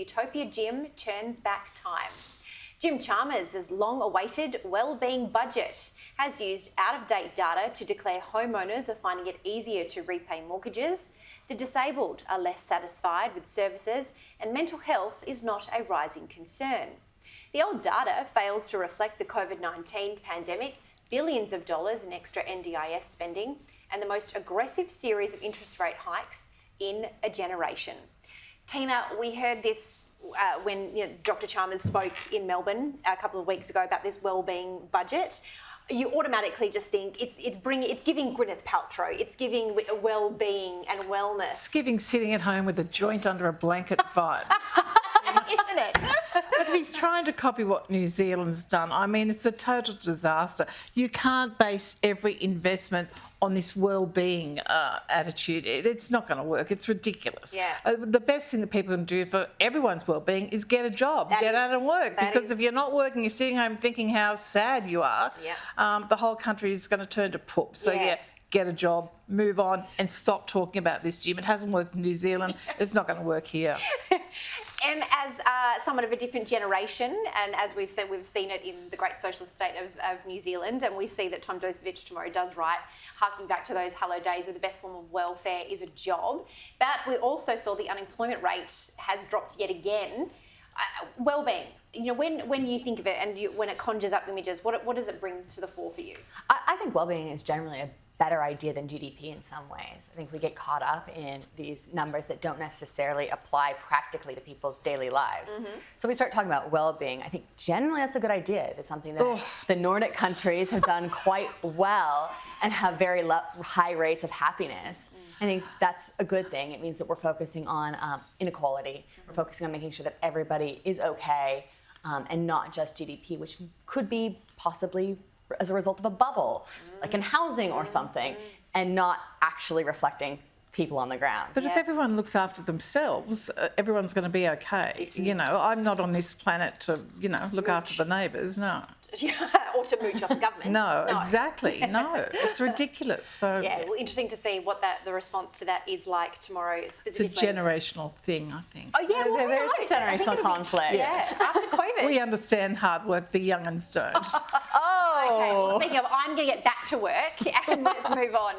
Utopia Gym turns back time. Jim Chalmers' long-awaited wellbeing budget has used out-of-date data to declare homeowners are finding it easier to repay mortgages, the disabled are less satisfied with services, and mental health is not a rising concern. The old data fails to reflect the COVID-19 pandemic, billions of dollars in extra NDIS spending, and the most aggressive series of interest rate hikes in a generation. Tina, we heard this when Dr. Chalmers spoke in Melbourne a couple of weeks ago about this wellbeing budget. You automatically just think it's giving Gwyneth Paltrow, it's giving well-being and wellness. It's giving sitting at home with a joint under a blanket vibes. Isn't it? But if he's trying to copy what New Zealand's done, I mean, it's a total disaster. You can't base every investment on this well-being attitude. It's not going to work. It's ridiculous. Yeah. The best thing that people can do for everyone's well-being is get a job, get out and work. Because if you're not working, you're sitting home thinking how sad you are, the whole country is going to turn to poop. So, get a job, move on, and stop talking about this, Jim. It hasn't worked in New Zealand. It's not going to work here. And as someone of a different generation, and as we've said, we've seen it in the great socialist state of New Zealand, and we see that Tom Josephich tomorrow does write, harking back to those hello days of the best form of welfare is a job. But we also saw the unemployment rate has dropped yet again. Wellbeing, when you think of it and when it conjures up images, what does it bring to the fore for you? I think wellbeing is generally a better idea than GDP in some ways. I think we get caught up in these numbers that don't necessarily apply practically to people's daily lives. Mm-hmm. So we start talking about well-being. I think generally that's a good idea. It's something that the Nordic countries have done quite well and have very high rates of happiness. I think that's a good thing. It means that we're focusing on inequality. We're focusing on making sure that everybody is okay and not just GDP, which could be possibly as a result of a bubble, like in housing or something, and not actually reflecting people on the ground. But if everyone looks after themselves, everyone's going to be okay. I'm not on this planet to, look after the neighbours, no. Or to mooch off the government. No, exactly. No, it's ridiculous. So interesting to see what the response to that is like tomorrow specifically. It's a generational thing, I think. Oh yeah, well, there's a generational conflict. After COVID. We understand hard work, the young'uns don't. Okay, well, speaking of, I'm going to get back to work and let's move on.